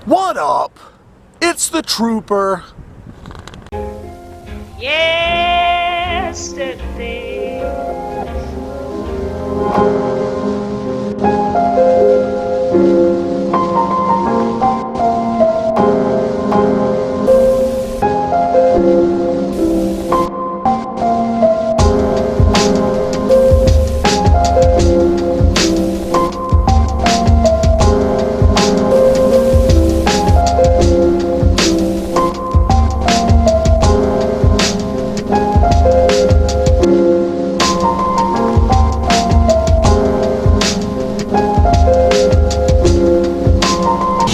What up? It's the Trooper. Yesterday.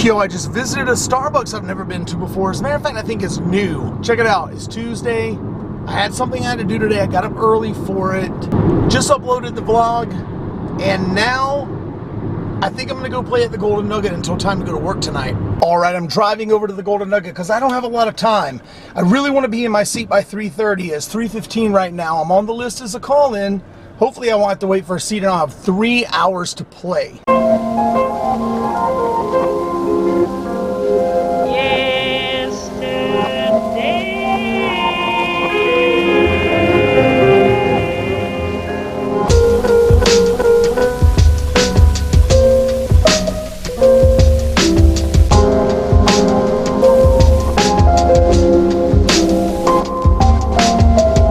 Yo, I just visited a Starbucks I've never been to before. As a matter of fact, I think it's new. Check it out. It's Tuesday. I had something I had to do today. I got up early for it. Just uploaded the vlog. And now, I think I'm going to go play at the Golden Nugget until time to go to work tonight. Alright, I'm driving over to the Golden Nugget because I don't have a lot of time. I really want to be in my seat by 3:30. It's 3:15 right now. I'm on the list as a call-in. Hopefully I won't have to wait for a seat and I'll have 3 hours to play.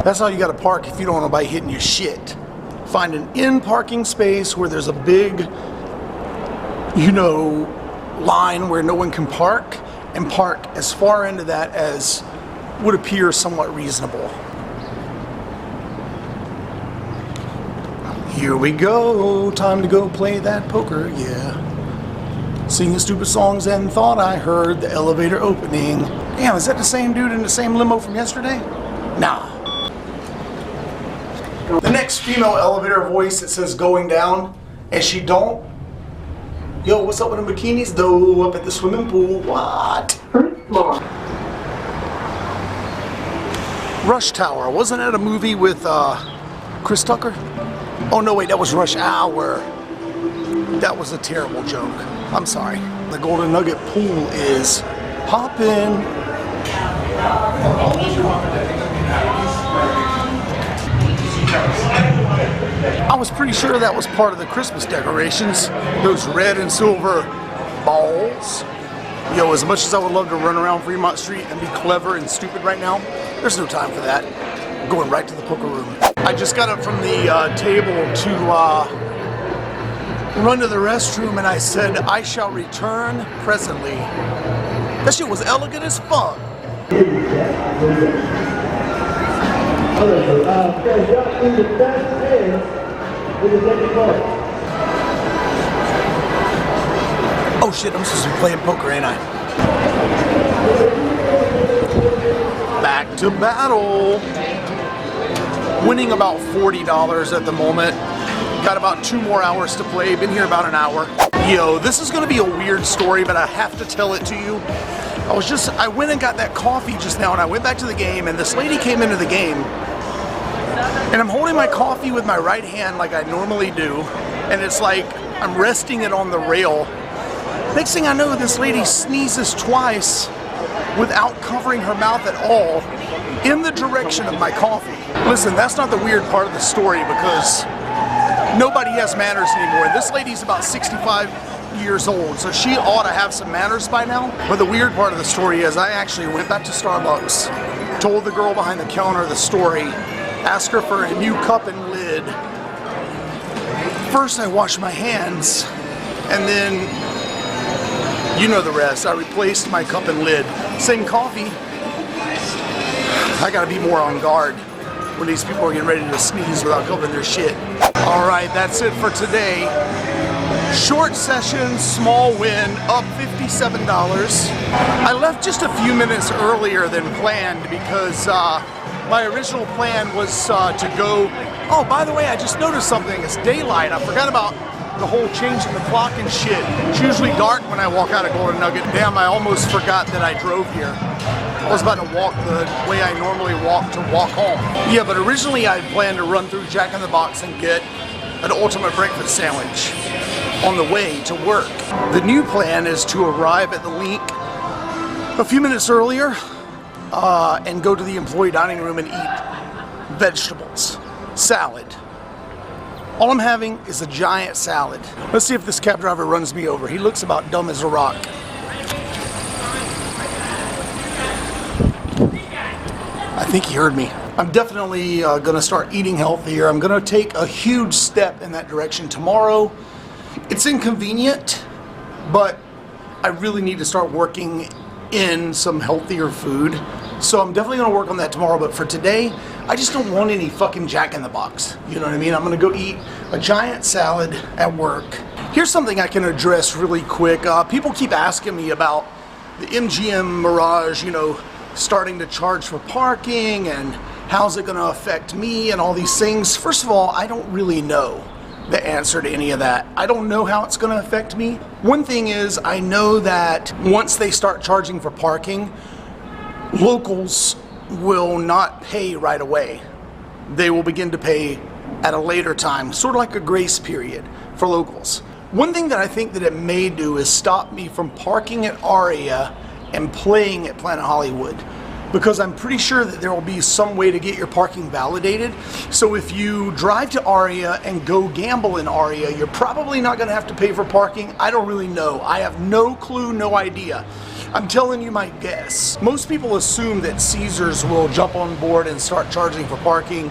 That's how you gotta park if you don't want nobody hitting your shit. Find an in-parking space where there's a big, line where no one can park, and park as far into that as would appear somewhat reasonable. Here we go, time to go play that poker, yeah. Singing stupid songs and thought I heard the elevator opening. Damn, is that the same dude in the same limo from yesterday? Nah. The next female elevator voice that says going down, and she don't. Yo, what's up with the bikinis though up at the swimming pool? What? First floor. Rush Tower. Wasn't that a movie with Chris Tucker? Oh no, wait, that was Rush Hour. That was a terrible joke. I'm sorry. The Golden Nugget pool is poppin'. I was pretty sure that was part of the Christmas decorations. Those red and silver balls. Yo, as much as I would love to run around Fremont Street and be clever and stupid right now, there's no time for that. I'm going right to the poker room. I just got up from the table to run to the restroom and I said, I shall return presently. That shit was elegant as fuck. Oh shit, I'm supposed to be playing poker, ain't I? Back to battle. Winning about $40 at the moment. Got about 2 more hours to play. Been here about an hour. Yo, this is gonna be a weird story, but I have to tell it to you. I went and got that coffee just now and I went back to the game and this lady came into the game and I'm holding my coffee with my right hand like I normally do and it's like I'm resting it on the rail. Next thing I know, this lady sneezes twice without covering her mouth at all in the direction of my coffee. Listen, that's not the weird part of the story because nobody has manners anymore. This lady's about 65 years old, so she ought to have some manners by now. But the weird part of the story is I actually went back to Starbucks, told the girl behind the counter the story, asked her for a new cup and lid. First I washed my hands, and then, you know the rest, I replaced my cup and lid. Same coffee. I gotta be more on guard when these people are getting ready to sneeze without covering their shit. Alright, that's it for today. Short session, small win, up $57. I left just a few minutes earlier than planned because my original plan was to go. Oh, by the way, I just noticed something. It's daylight. I forgot about the whole changing the clock and shit. It's usually dark when I walk out of Golden Nugget. Damn, I almost forgot that I drove here. I was about to walk the way I normally walk to walk home. Yeah, but originally I planned to run through Jack in the Box and get an ultimate breakfast sandwich. on the way to work. The new plan is to arrive at the Link a few minutes earlier and go to the employee dining room and eat vegetables, salad. All I'm having is a giant salad. Let's see if this cab driver runs me over. He looks about dumb as a rock. I think he heard me. I'm definitely gonna start eating healthier. I'm gonna take a huge step in that direction tomorrow. It's inconvenient, but I really need to start working in some healthier food. So I'm definitely gonna work on that tomorrow, but for today, I just don't want any fucking Jack in the Box. You know what I mean? I'm gonna go eat a giant salad at work. Here's something I can address really quick. People keep asking me about the MGM Mirage, you know, starting to charge for parking and how's it gonna affect me and all these things. First of all, I don't really know the answer to any of that. I don't know how it's gonna affect me. One thing is, I know that once they start charging for parking, locals will not pay right away. They will begin to pay at a later time, sort of like a grace period for locals. One thing that I think that it may do is stop me from parking at Aria and playing at Planet Hollywood, because I'm pretty sure that there will be some way to get your parking validated. So if you drive to Aria and go gamble in Aria, you're probably not gonna have to pay for parking. I don't really know. I have no clue, no idea. I'm telling you my guess. Most people assume that Caesars will jump on board and start charging for parking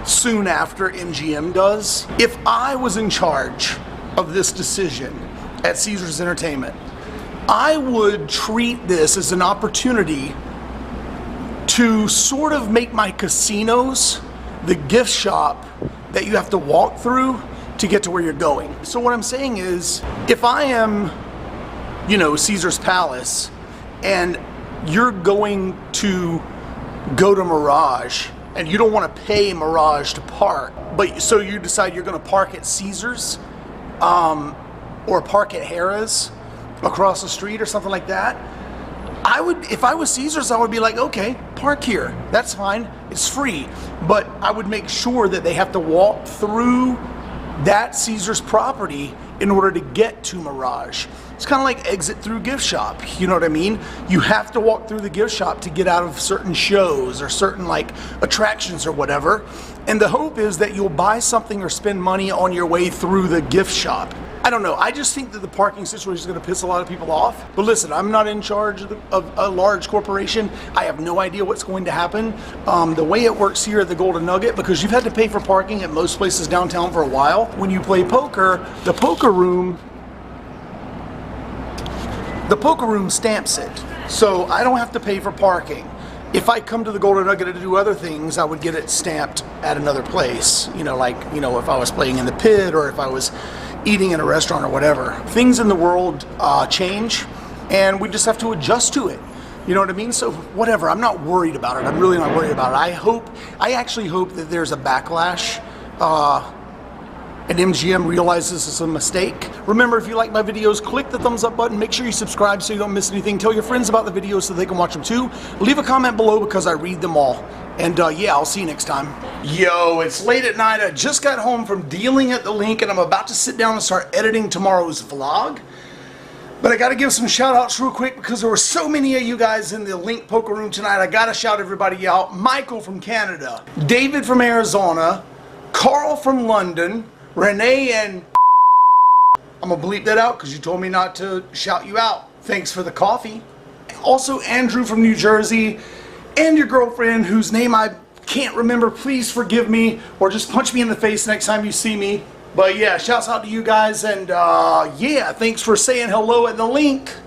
soon after MGM does. If I was in charge of this decision at Caesars Entertainment, I would treat this as an opportunity to sort of make my casinos the gift shop that you have to walk through to get to where you're going. So what I'm saying is, if I am, you know, Caesar's Palace and you're going to go to Mirage and you don't want to pay Mirage to park, but so you decide you're going to park at Caesar's or park at Harrah's across the street or something like that, I would, if I was Caesars, I would be like, okay, park here. That's fine. It's free. But I would make sure that they have to walk through that Caesars property in order to get to Mirage. It's kind of like exit through gift shop. You know what I mean? You have to walk through the gift shop to get out of certain shows or certain like attractions or whatever. And the hope is that you'll buy something or spend money on your way through the gift shop. I don't know. I just think that the parking situation is going to piss a lot of people off. But listen, I'm not in charge of a large corporation. I have no idea what's going to happen. The way it works here at the Golden Nugget, because you've had to pay for parking at most places downtown for a while, when you play poker, the poker room stamps it. So I don't have to pay for parking. If I come to the Golden Nugget to do other things, I would get it stamped at another place. You know, like, you know, if I was playing in the pit or if I was eating in a restaurant or whatever. Things in the world change, and we just have to adjust to it. You know what I mean? So whatever, I'm not worried about it. I'm really not worried about it. I actually hope that there's a backlash and MGM realizes it's a mistake. Remember, if you like my videos, click the thumbs up button. Make sure you subscribe so you don't miss anything. Tell your friends about the videos so they can watch them too. Leave a comment below because I read them all. And yeah, I'll see you next time. Yo, it's late at night. I just got home from dealing at the Link and I'm about to sit down and start editing tomorrow's vlog. But I gotta give some shout outs real quick because there were so many of you guys in the Link poker room tonight. I gotta shout everybody out. Michael from Canada, David from Arizona, Carl from London, Renee and I'm gonna bleep that out because you told me not to shout you out. Thanks for the coffee. Also Andrew from New Jersey and your girlfriend whose name I can't remember. Please forgive me or just punch me in the face next time you see me. But yeah, shouts out to you guys and yeah, thanks for saying hello at the Link.